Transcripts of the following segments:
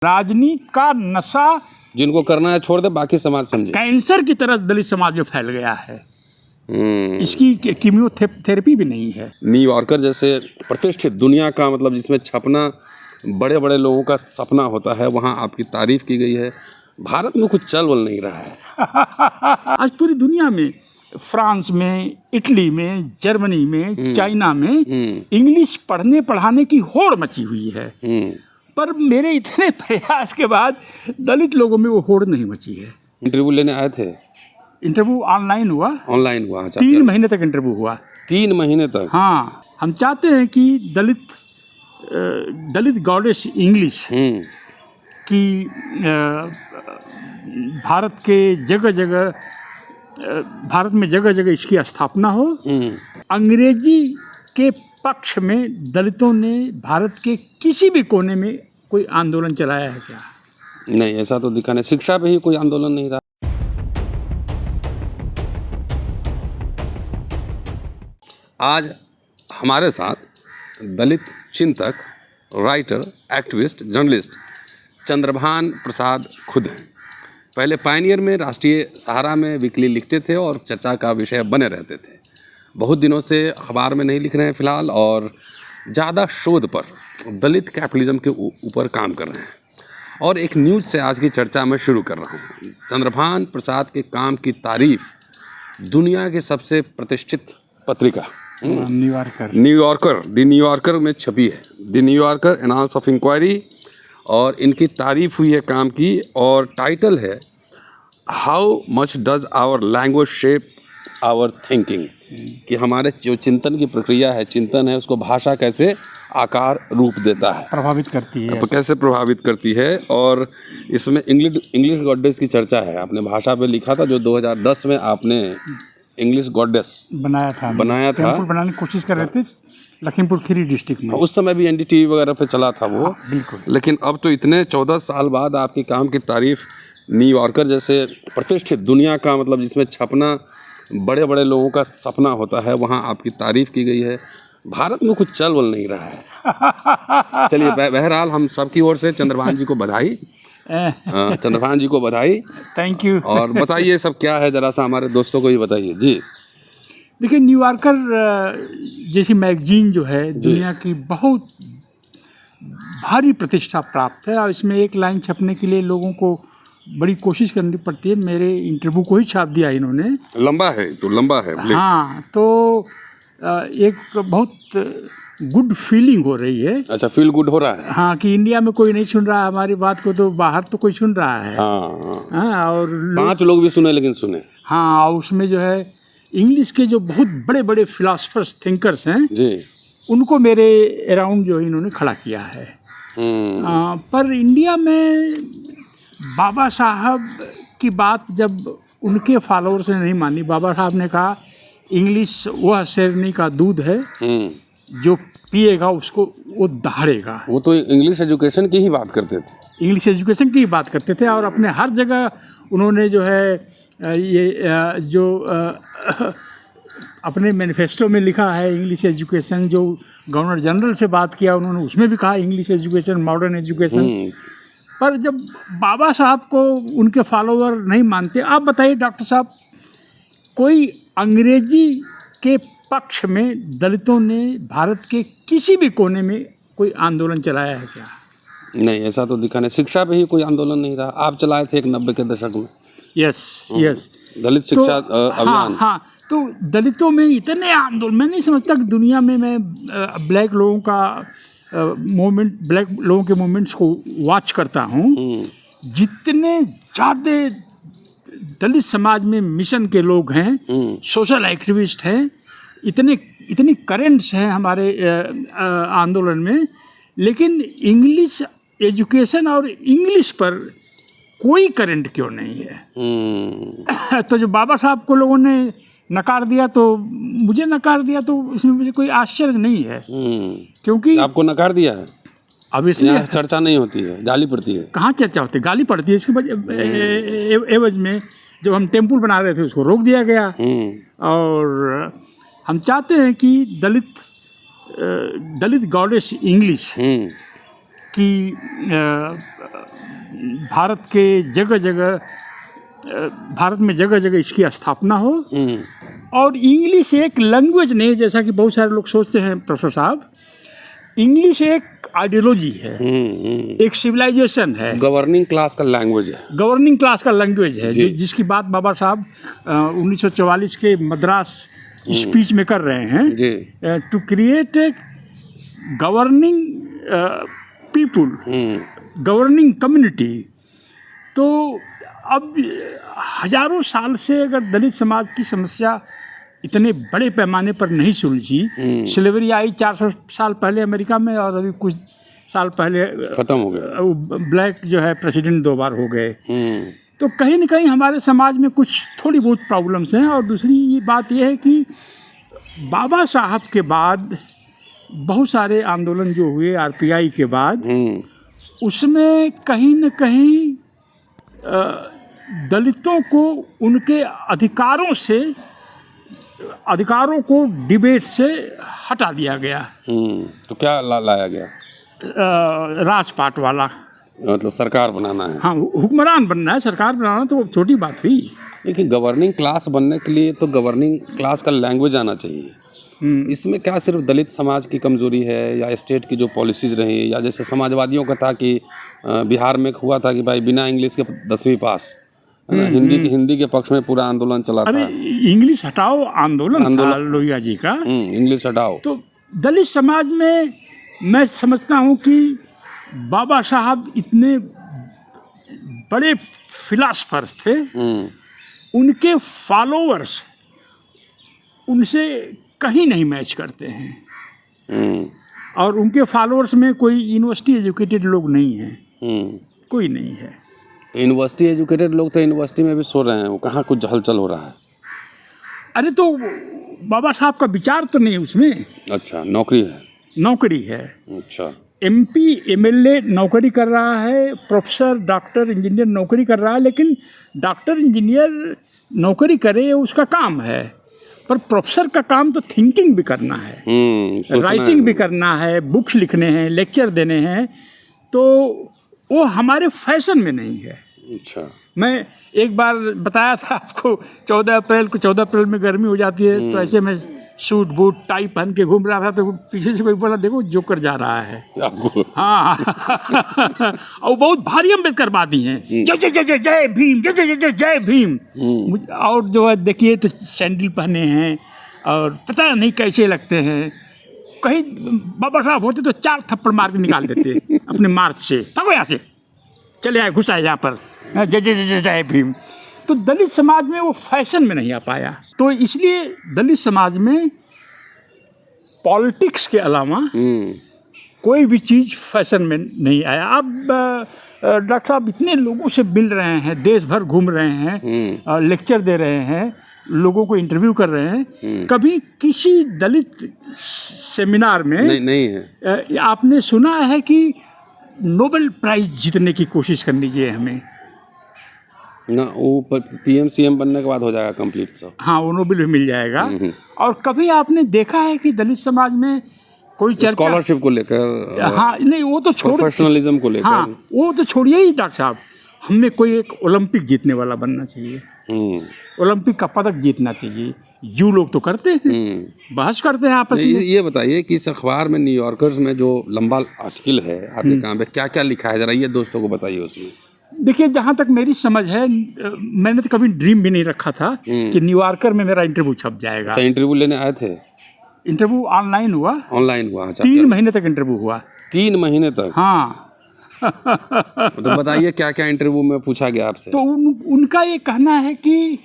राजनीति का नशा जिनको करना है छोड़ दे, बाकी समाज समझे। कैंसर की तरह दलित समाज में फैल गया है। इसकी कीमोथेरेपी भी नहीं है। न्यूयॉर्कर जैसे प्रतिष्ठित दुनिया का मतलब जिसमें छपना बड़े बड़े लोगों का सपना होता है, वहाँ आपकी तारीफ की गई है। भारत में कुछ चल बल नहीं रहा है। आज पूरी दुनिया में, फ्रांस में, इटली में, जर्मनी में, चाइना में इंग्लिश पढ़ने पढ़ाने की होड़ मची हुई है। पर मेरे इतने प्रयास के बाद दलित लोगों में वो होड़ नहीं मची है। इंटरव्यू लेने आए थे? इंटरव्यू ऑनलाइन हुआ। ऑनलाइन हुआ? 3 महीने तक इंटरव्यू हुआ। 3 महीने तक? हाँ, हम चाहते हैं कि दलित गॉडेस इंग्लिश की भारत में जगह जगह इसकी स्थापना हो। अंग्रेजी के पक्ष में दलितों ने भारत के किसी भी कोने में कोई आंदोलन चलाया है क्या? नहीं, ऐसा तो दिखा नहीं। शिक्षा पे ही कोई आंदोलन नहीं रहा। आज हमारे साथ दलित चिंतक, राइटर, एक्टिविस्ट, जर्नलिस्ट चंद्रभान प्रसाद खुद हैं। पहले पायनियर में, राष्ट्रीय सहारा में वीकली लिखते थे और चर्चा का विषय बने रहते थे। बहुत दिनों से अखबार में नहीं लिख रहे हैं फ़िलहाल, और ज़्यादा शोध पर दलित कैपिटलिज्म के ऊपर काम कर रहे हैं। और एक न्यूज़ से आज की चर्चा मैं शुरू कर रहा हूँ। चंद्रभान प्रसाद के काम की तारीफ दुनिया की सबसे प्रतिष्ठित पत्रिका न्यूयॉर्कर, द न्यूयॉर्कर में छपी है। The New Yorker annals of inquiry, और इनकी तारीफ हुई है काम की, और टाइटल है how much does our language shape our thinking, कि हमारे जो चिंतन की प्रक्रिया है, चिंतन है, उसको भाषा कैसे आकार रूप देता है, प्रभावित करती है, कैसे प्रभावित करती है। और इसमें इंग्लिश गॉडेस की चर्चा है। आपने भाषा पे लिखा था, जो 2010 में आपने इंग्लिश गॉडेस बनाया था। टेम्पल बनाने की कोशिश कर रहे थे लखीमपुर खीरी डिस्ट्रिक्ट में। उस समय भी एनडीटीवी वगैरह पे चला था वो। बिल्कुल। लेकिन अब तो इतने 14 साल बाद आपके काम की तारीफ न्यूयॉर्कर जैसे प्रतिष्ठित दुनिया का मतलब जिसमें छपना बड़े बड़े लोगों का सपना होता है, वहाँ आपकी तारीफ की गई है। भारत में कुछ चल बल नहीं रहा है। चलिए, बहरहाल हम सबकी ओर से चंद्रभान जी को बधाई। चंद्रभान जी को बधाई। Thank you. और बताइए सब क्या है, जरा सा हमारे दोस्तों को भी बताइए। जी देखिए, न्यूयॉर्कर जैसी मैगजीन जो है दुनिया की बहुत भारी प्रतिष्ठा प्राप्त है, और इसमें एक लाइन छपने के लिए लोगों को बड़ी कोशिश करनी पड़ती है। मेरे इंटरव्यू को ही छाप दिया इन्होंने। लंबा है तो लंबा है। हाँ, तो एक बहुत गुड फीलिंग हो रही है। अच्छा, फील गुड हो रहा है। हाँ, कि इंडिया में कोई नहीं सुन रहा है हमारी बात को, तो बाहर तो कोई सुन रहा है। हाँ, और 5 लोग भी सुने, लेकिन सुने। हाँ, और उसमें जो है इंग्लिश के जो बहुत बड़े बड़े फिलोसफर्स, थिंकर्स हैं जी, उनको मेरे अराउंड जो इन्होंने खड़ा किया है। पर इंडिया में बाबा साहब की बात जब उनके फॉलोअर्स ने नहीं मानी, बाबा साहब ने कहा इंग्लिश वह शेरनी का दूध है जो पिएगा उसको वो दहाड़ेगा। वो तो इंग्लिश एजुकेशन की ही बात करते थे। इंग्लिश एजुकेशन की ही बात करते थे, और अपने हर जगह उन्होंने जो है जो अपने मैनिफेस्टो में लिखा है इंग्लिश एजुकेशन, जो गवर्नर जनरल से बात किया उन्होंने उसमें भी कहा इंग्लिश एजुकेशन, मॉडर्न एजुकेशन। पर जब बाबा साहब को उनके फॉलोअर नहीं मानते, आप बताइए डॉक्टर साहब, कोई अंग्रेजी के पक्ष में दलितों ने भारत के किसी भी कोने में कोई आंदोलन चलाया है क्या? नहीं, ऐसा तो दिखा नहीं। शिक्षा पे ही कोई आंदोलन नहीं रहा। आप चलाए थे एक 90 के दशक में। यस दलित शिक्षा अभियान। हाँ, तो दलितों में इतने आंदोलन, मैं नहीं समझता कि दुनिया में मैं ब्लैक लोगों का मूवमेंट, ब्लैक लोगों के मूवमेंट्स को वॉच करता हूँ। जितने ज़्यादा दलित समाज में मिशन के लोग हैं, सोशल एक्टिविस्ट हैं, इतनी करेंट्स हैं हमारे आंदोलन में, लेकिन इंग्लिश एजुकेशन और इंग्लिश पर कोई करंट क्यों नहीं है? तो जो बाबा साहब को लोगों ने नकार दिया, तो मुझे नकार दिया, तो इसमें मुझे कोई आश्चर्य नहीं है। क्योंकि आपको नकार दिया है, अब इसलिए चर्चा नहीं होती है, गाली पड़ती है। कहाँ चर्चा होती है? गाली पड़ती है। इसके एवज में जब हम टेम्पल बना रहे थे उसको रोक दिया गया। और हम चाहते हैं कि दलित गॉडेस इंग्लिश की भारत के जगह जगह भारत में जगह जगह इसकी स्थापना हो। और इंग्लिश एक लैंग्वेज नहीं, जैसा कि बहुत सारे लोग सोचते हैं प्रोफेसर साहब, इंग्लिश एक आइडियोलॉजी है, एक सिविलाइजेशन है, गवर्निंग क्लास का लैंग्वेज है, गवर्निंग क्लास का लैंग्वेज है, जिसकी बात बाबा साहब 1944 के मद्रास स्पीच में कर रहे हैं, to create a governing people, governing community. तो अब हजारों साल से अगर दलित समाज की समस्या इतने बड़े पैमाने पर नहीं सुलझी, स्लेवरी आई 400 साल पहले अमेरिका में, और अभी कुछ साल पहले खत्म हो गया, ब्लैक जो है प्रेसिडेंट 2 बार हो गए, तो कहीं न कहीं हमारे समाज में कुछ थोड़ी बहुत प्रॉब्लम्स हैं। और दूसरी ये बात यह है कि बाबा साहब के बाद बहुत सारे आंदोलन जो हुए आरपीआई के बाद, उसमें कहीं न कहीं दलितों को उनके अधिकारों को डिबेट से हटा दिया गया। तो क्या लाया गया? राजपाट वाला, मतलब सरकार बनाना है। हाँ, हुक्मरान बनना है, सरकार बनाना तो छोटी बात हुई। लेकिन गवर्निंग क्लास बनने के लिए तो गवर्निंग क्लास का लैंग्वेज आना चाहिए। इसमें क्या सिर्फ दलित समाज की कमजोरी है, या स्टेट की जो पॉलिसीज रही, या जैसे समाजवादियों का था कि बिहार में हुआ था कि भाई बिना इंग्लिश के 10वीं पास, हिंदी के पक्ष में पूरा आंदोलन चला था। इंग्लिश हटाओ आंदोलन था लोहिया जी का, इंग्लिश हटाओ। तो दलित समाज में मैं समझता हूँ कि बाबा साहब इतने बड़े फिलासफर्स थे, उनके फॉलोअर्स उनसे कहीं नहीं मैच करते हैं, और उनके फॉलोअर्स में कोई यूनिवर्सिटी एजुकेटेड लोग नहीं हैं, कोई नहीं है। यूनिवर्सिटी एजुकेटेड लोग तो यूनिवर्सिटी में भी सो रहे हैं, वो कहाँ कुछ हलचल हो रहा है। अरे तो बाबा साहब का विचार तो नहीं उसमें। अच्छा, नौकरी है, नौकरी है। अच्छा, एमपी एमएलए नौकरी कर रहा है, प्रोफेसर डॉक्टर इंजीनियर नौकरी कर रहा है, लेकिन डॉक्टर इंजीनियर नौकरी करे उसका काम है, पर प्रोफेसर का काम तो थिंकिंग भी करना है, राइटिंग भी करना है, बुक्स लिखने हैं, लेक्चर देने हैं, तो वो हमारे फैशन में नहीं है। अच्छा, मैं एक बार बताया था आपको, 14 अप्रैल में गर्मी हो जाती है, तो ऐसे में सूट बूट टाई पहन के घूम रहा था, तो पीछे से कोई बोला देखो जोकर जा रहा है। हाँ और बहुत भारी अम्बेडकरवादी हैं, जय जय जय जय जय भीम, जय जय जय जय भीम। और जो है देखिए तो सैंडल पहने हैं और पता नहीं कैसे लगते हैं। कहीं बाबा साहब होते तो 4 थप्पड़ मार के निकाल देते अपने मार्च से, भागो यहाँ से, चले आए, घुस आए यहाँ पर, जय जय जय जय भीम। तो दलित समाज में वो फैशन में नहीं आ पाया, तो इसलिए दलित समाज में पॉलिटिक्स के अलावा कोई भी चीज़ फैशन में नहीं आया। अब डॉक्टर साहब इतने लोगों से मिल रहे हैं, देश भर घूम रहे हैं, लेक्चर दे रहे हैं, लोगों को इंटरव्यू कर रहे हैं, कभी किसी दलित सेमिनार में नहीं है। आपने सुना है कि नोबेल प्राइज जीतने की कोशिश करनी चाहिए हमें ना, वो पीएम सीएम बनने के बाद हो जाएगा कंप्लीट सब। हाँ, वो नोबेल भी मिल जाएगा। और कभी आपने देखा है कि दलित समाज में कोई चर्चा स्कॉलरशिप को लेकर? हाँ, नहीं वो तो छोड़, प्रोफेशनलिज्म को लेकर, हाँ वो तो छोड़िए ही डॉक्टर साहब, हमें कोई एक ओलंपिक जीतने वाला बनना चाहिए, ओलंपिक का पदक जीतना चाहिए। यू लोग तो करते हैं, बहस करते हैं आपस में। ये बताइए कि इस अखबार में न्यूयॉर्कर्स में जो लंबा आर्टिकल है आपके काम पे, क्या क्या लिखा है, जरा ये दोस्तों को बताइए उसमें। देखिए, जहाँ तक मेरी समझ है, मैंने तो कभी ड्रीम भी नहीं रखा था कि न्यूयॉर्कर में मेरा इंटरव्यू छप जाएगा। अच्छा, इंटरव्यू लेने आए थे? इंटरव्यू ऑनलाइन हुआ। ऑनलाइन हुआ? अच्छा, 3 महीने तक इंटरव्यू हुआ। 3 महीने तक? हाँ। तो बताइए क्या क्या इंटरव्यू में पूछा गया आपसे? तो उनका ये कहना है कि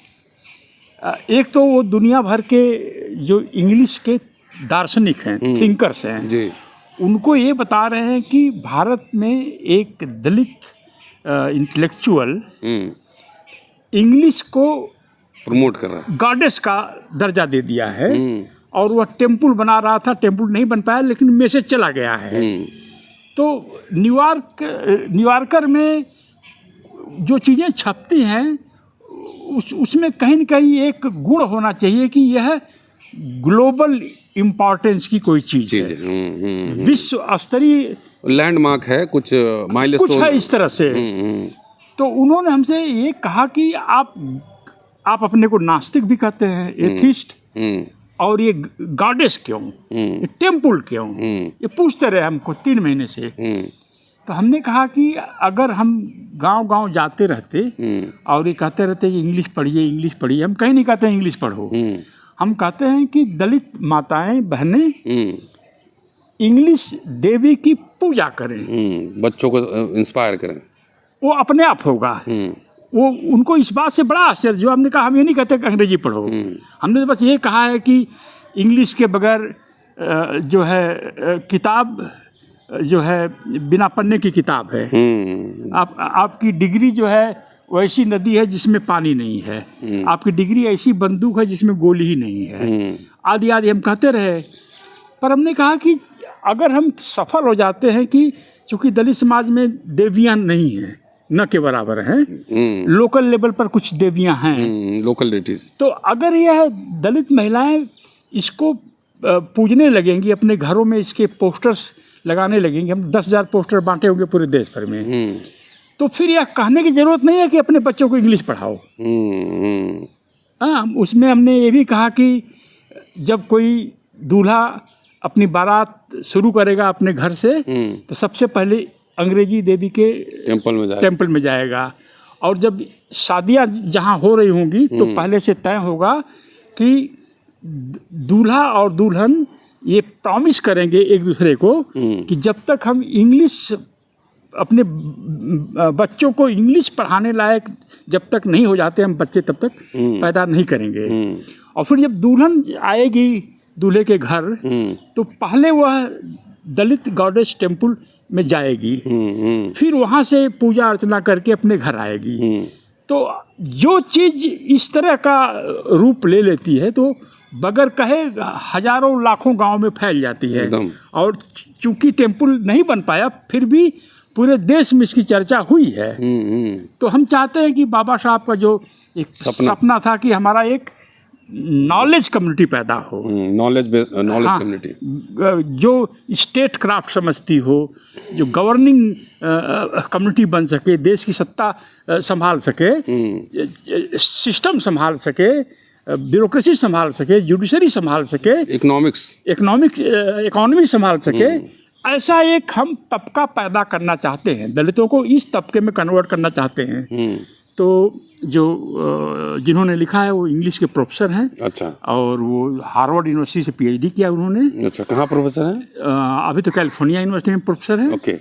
एक तो वो दुनिया भर के जो इंग्लिश के दार्शनिक हैं, थिंकर्स हैं जी, उनको ये बता रहे हैं कि भारत में एक दलित इंटेलेक्चुअल इंग्लिश को प्रमोट कर रहा है, गॉडेस का दर्जा दे दिया है, और वह टेम्पल बना रहा था, टेम्पल नहीं बन पाया, लेकिन मैसेज चला गया है। तो न्यूयॉर्कर में जो चीज़ें छपती हैं उसमें कहीं न कहीं एक गुण होना चाहिए कि यह ग्लोबल इम्पोर्टेंस की कोई चीज़ है, विश्व स्तरीय लैंडमार्क है, कुछ कुछ माइलस्टोन है इस तरह से। तो उन्होंने हमसे ये कहा कि आप अपने को नास्तिक भी कहते हैं, एथिस्ट, और ये गॉडेस क्यों, ये टेम्पल क्यों, ये पूछते रहे हमको 3 महीने से। तो हमने कहा कि अगर हम गांव-गांव जाते रहते और ये कहते रहते कि इंग्लिश पढ़िए, इंग्लिश पढ़िए, हम कहीं नहीं कहते इंग्लिश पढ़ो, हम कहते हैं कि दलित माताएं बहनें इंग्लिश देवी की पूजा करें, बच्चों को इंस्पायर करें, वो अपने आप होगा। वो उनको इस बात से बड़ा आश्चर्य जो हमने कहा, हम ये नहीं कहते कि अंग्रेजी पढ़ो, हमने तो बस ये कहा है कि इंग्लिश के बगैर जो है किताब जो है बिना पढ़ने की किताब है। आपकी डिग्री जो है वैसी नदी है जिसमें पानी नहीं है, आपकी डिग्री ऐसी बंदूक है जिसमें गोली ही नहीं है, आदि आदि हम कहते रहे। पर हमने कहा कि अगर हम सफल हो जाते हैं कि चूँकि दलित समाज में देवियाँ नहीं हैं, न के बराबर हैं, लोकल लेवल पर कुछ देवियाँ हैं, लोकल डेटीज, तो अगर यह दलित महिलाएं इसको पूजने लगेंगी, अपने घरों में इसके पोस्टर्स लगाने लगेंगे, हम 10,000 पोस्टर बांटे होंगे पूरे देश भर में, तो फिर यह कहने की ज़रूरत नहीं है कि अपने बच्चों को इंग्लिश पढ़ाओ। हाँ, उसमें हमने ये भी कहा कि जब कोई दूल्हा अपनी बारात शुरू करेगा अपने घर से, तो सबसे पहले अंग्रेजी देवी के टेम्पल में जाएगा, और जब शादियां जहां हो रही होंगी तो पहले से तय होगा कि दूल्हा और दुल्हन ये प्रॉमिस करेंगे एक दूसरे को कि जब तक हम इंग्लिश अपने बच्चों को इंग्लिश पढ़ाने लायक जब तक नहीं हो जाते हम बच्चे, तब तक पैदा नहीं करेंगे। और फिर जब दुल्हन आएगी दूल्हे के घर, तो पहले वह दलित गॉडेस टेम्पल में जाएगी, फिर वहाँ से पूजा अर्चना करके अपने घर आएगी। तो जो चीज़ इस तरह का रूप ले लेती है तो बगैर कहे हजारों लाखों गांव में फैल जाती है, और चूंकि टेम्पल नहीं बन पाया फिर भी पूरे देश में इसकी चर्चा हुई है। तो हम चाहते हैं कि बाबा साहब का जो एक सपना था कि हमारा एक नॉलेज कम्युनिटी पैदा हो, नॉलेज कम्युनिटी, जो स्टेट क्राफ्ट समझती हो, जो गवर्निंग कम्युनिटी बन सके, देश की सत्ता संभाल सके, सिस्टम संभाल सके, ब्यूरोक्रेसी संभाल सके, जुडिशरी संभाल सके, इकोनॉमी संभाल सके, ऐसा एक हम तबका पैदा करना चाहते हैं, दलितों को इस तबके में कन्वर्ट करना चाहते हैं। तो जो जिन्होंने लिखा है वो इंग्लिश के प्रोफेसर हैं। अच्छा। और वो हार्वर्ड यूनिवर्सिटी से PhD किया उन्होंने। अच्छा, कहाँ प्रोफेसर हैं? अभी तो कैलिफोर्निया यूनिवर्सिटी में प्रोफेसर हैं। ओके।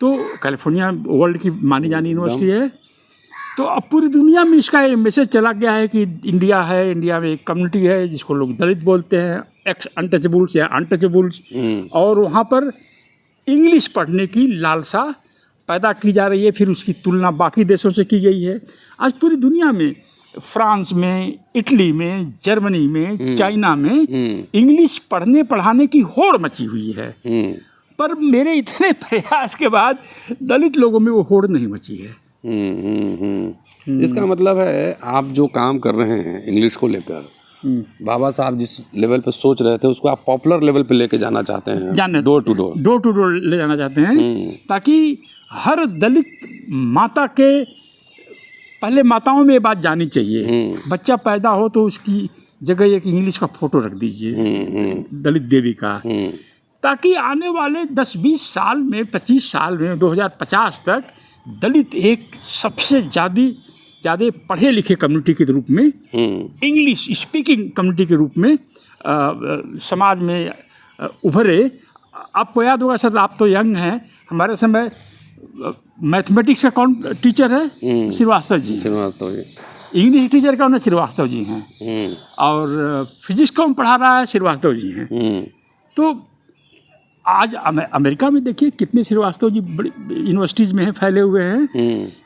तो कैलिफोर्निया वर्ल्ड की मानी जानी यूनिवर्सिटी है। तो अब पूरी दुनिया में इसका ये मैसेज चला गया है कि इंडिया है, इंडिया में एक कम्युनिटी है जिसको लोग दलित बोलते हैं, एक्स अनटचेबल्स या अनटचेबल्स, और वहाँ पर इंग्लिश पढ़ने की लालसा पैदा की जा रही है। फिर उसकी तुलना बाकी देशों से की गई है। आज पूरी दुनिया में, फ्रांस में, इटली में, जर्मनी में, चाइना में इंग्लिश पढ़ने पढ़ाने की होड़ मची हुई है। पर मेरे इतने प्रयास के बाद दलित लोगों में वो होड़ नहीं मची है। इसका मतलब है आप जो काम कर रहे हैं इंग्लिश को लेकर, बाबा साहब जिस लेवल पे सोच रहे थे उसको आप पॉपुलर लेवल पे लेके जाना चाहते हैं, डोर टू डोर ले जाना चाहते हैं, ताकि हर दलित माता के, पहले माताओं में ये बात जानी चाहिए, बच्चा पैदा हो तो उसकी जगह एक इंग्लिश का फोटो रख दीजिए दलित देवी का, ताकि आने वाले 10-20 साल में, 25 साल में, 2050 तक दलित एक सबसे ज़्यादा पढ़े लिखे कम्युनिटी के रूप में, इंग्लिश स्पीकिंग कम्युनिटी के रूप में समाज में उभरे। आपको याद होगा सर, आप तो यंग हैं, हमारे समय मैथमेटिक्स का कौन टीचर है? श्रीवास्तव जी। इंग्लिश टीचर कौन है? श्रीवास्तव जी हैं। और फिजिक्स कौन पढ़ा रहा है? श्रीवास्तव जी हैं। तो आज अमेरिका में देखिए कितने श्रीवास्तव जी बड़ी यूनिवर्सिटीज़ में हैं, फैले हुए हैं।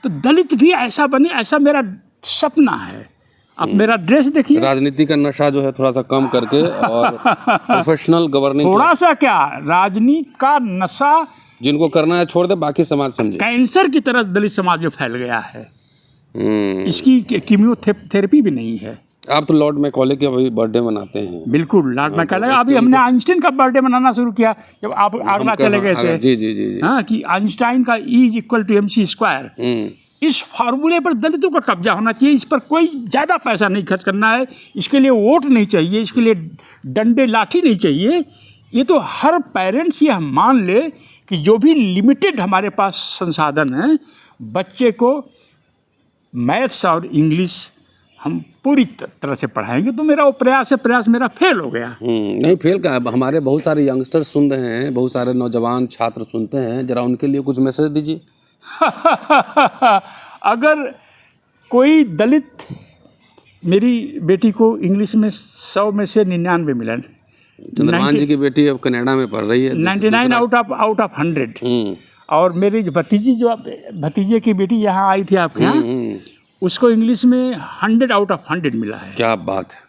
तो दलित भी ऐसा बने, ऐसा मेरा सपना है। अब मेरा ड्रेस देखिए, राजनीति का नशा जो है थोड़ा सा कम करके और प्रोफेशनल गवर्निंग, थोड़ा सा क्या राजनीति का नशा जिनको करना है छोड़ दे, बाकी समाज समझे। कैंसर की तरह दलित समाज में फैल गया है। इसकी कीमियोथेरेपी भी नहीं है। आप तो लॉर्ड मैकॉले के अभी बर्थडे मनाते हैं। बिल्कुल लॉर्ड मैकॉले। अभी हमने आइंस्टाइन का बर्थडे मनाना शुरू किया जब आप आगरा चले गए थे। जी जी जी जी। हाँ, कि आइंस्टाइन का E=mc²। इस फार्मूले पर दलितों का कब्जा होना चाहिए। इस पर कोई ज़्यादा पैसा नहीं खर्च करना है, इसके लिए वोट नहीं चाहिए, इसके लिए डंडे लाठी नहीं चाहिए। ये तो हर पेरेंट्स ये मान ले कि जो भी लिमिटेड हमारे पास संसाधन हैं, बच्चे को मैथ्स और इंग्लिश हम पूरी तरह से पढ़ाएंगे। तो मेरा वो प्रयास मेरा फेल हो गया। नहीं फेल का, हमारे बहुत सारे यंगस्टर्स सुन रहे हैं, बहुत सारे नौजवान छात्र सुनते हैं, जरा उनके लिए कुछ मैसेज दीजिए। अगर कोई दलित मेरी बेटी को इंग्लिश में 100 में से 99 मिला, चंद्रभान जी की बेटी अब कनाडा में पढ़ रही है, 99 आउट ऑफ 100। और मेरी भतीजी भतीजे की बेटी यहाँ आई थी आपके यहाँ, उसको इंग्लिश में 100 आउट ऑफ 100 मिला है। क्या बात है।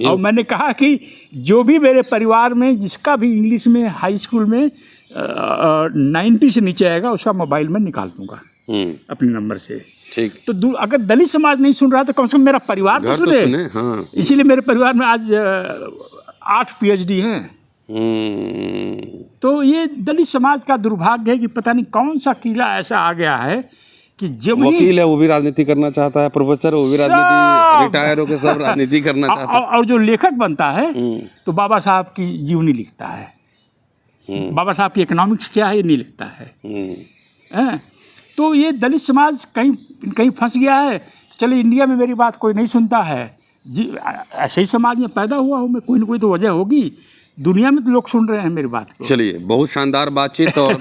और मैंने कहा कि जो भी मेरे परिवार में जिसका भी इंग्लिश में हाई स्कूल में 90 से नीचे आएगा, उसका मोबाइल में निकाल दूंगा अपने नंबर से। ठीक। तो अगर दलित समाज नहीं सुन रहा तो कम से कम मेरा परिवार तो सुने। हाँ। इसीलिए मेरे परिवार में आज 8 PhD हैं। तो ये दलित समाज का दुर्भाग्य है कि पता नहीं कौन सा कीड़ा ऐसा आ गया है कि जब वकील है वो भी राजनीति करना चाहता है, प्रोफेसर वो भी राजनीति, रिटायर होकर सब राजनीति करना चाहता है। और जो लेखक बनता है तो बाबा साहब की जीवनी लिखता है, बाबा साहब की इकोनॉमिक्स क्या है ये नहीं लिखता है। तो ये दलित समाज कहीं फंस गया है। चलो इंडिया में मेरी बात कोई नहीं सुनता है जी, ऐसे ही समाज में पैदा हुआ हूँ मैं, कोई ना कोई तो वजह होगी। दुनिया में तो लोग सुन रहे हैं मेरी बात को। चलिए, बहुत शानदार बातचीत। और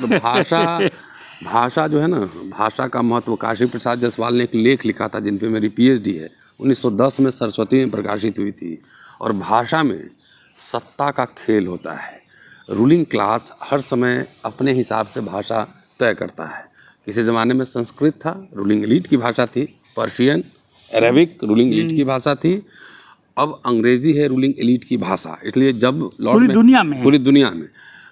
भाषा जो है ना, भाषा का महत्व, काशी प्रसाद जायसवाल ने एक लेख लिखा था जिन पे मेरी PhD है, 1910 में सरस्वती में प्रकाशित हुई थी। और भाषा में सत्ता का खेल होता है। रूलिंग क्लास हर समय अपने हिसाब से भाषा तय करता है। किसी ज़माने में संस्कृत था, रूलिंग एलीट की भाषा थी। पर्शियन, अरेबिक रूलिंग एलीट की भाषा थी। अब अंग्रेज़ी है रूलिंग एलीट की भाषा। इसलिए जब पूरी दुनिया में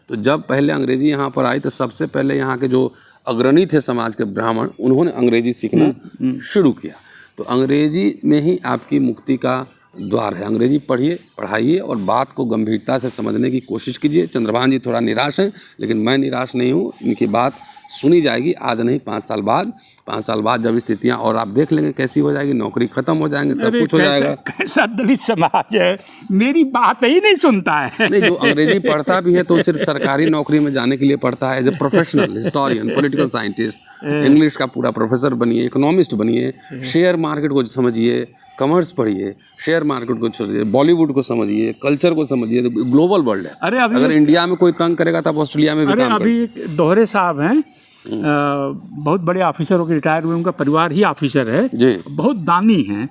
तो जब पहले अंग्रेज़ी यहाँ पर आई तो सबसे पहले यहाँ के जो अग्रणी थे समाज के ब्राह्मण, उन्होंने अंग्रेज़ी सीखना शुरू किया। तो अंग्रेज़ी में ही आपकी मुक्ति का द्वार है। अंग्रेज़ी पढ़िए, पढ़ाइए और बात को गंभीरता से समझने की कोशिश कीजिए। चंद्रभान जी थोड़ा निराश हैं, लेकिन मैं निराश नहीं हूँ। इनकी बात सुनी जाएगी, आज नहीं 5 साल बाद। 5 साल बाद जब स्थितियां और आप देख लेंगे कैसी हो जाएगी, नौकरी खत्म हो जाएंगे, सब कुछ हो जाएगा। कैसा दलित समाज है, मेरी बात ही नहीं सुनता है। नहीं, जो अंग्रेजी पढ़ता भी है तो सिर्फ सरकारी नौकरी में जाने के लिए पढ़ता है। As a professional historian, political scientist, English का पूरा प्रोफेसर बनिए, इकोनॉमिस्ट बनिए, शेयर मार्केट को समझिए, कॉमर्स पढ़िए, शेयर मार्केट को समझिए, बॉलीवुड को समझिए, कल्चर को समझिए। ग्लोबल वर्ल्ड है। अगर इंडिया में कोई तंग करेगा तब ऑस्ट्रेलिया में भी काम अभी एक दोहरे साहब हैं, बहुत बड़े ऑफिसर होकर रिटायर हुए, उनका परिवार ही ऑफिसर है जी, बहुत दानी हैं।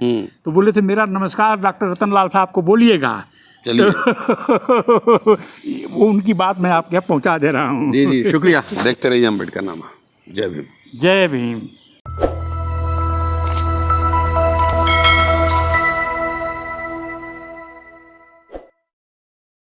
तो बोले थे मेरा नमस्कार डॉक्टर रतनलाल साहब को बोलिएगा। चलिए। वो उनकी बात मैं आपके यहाँ पहुँचा दे रहा हूँ। जी जी, शुक्रिया। देखते रहिए अम्बेडकर नामा। जय भीम। जय भीम।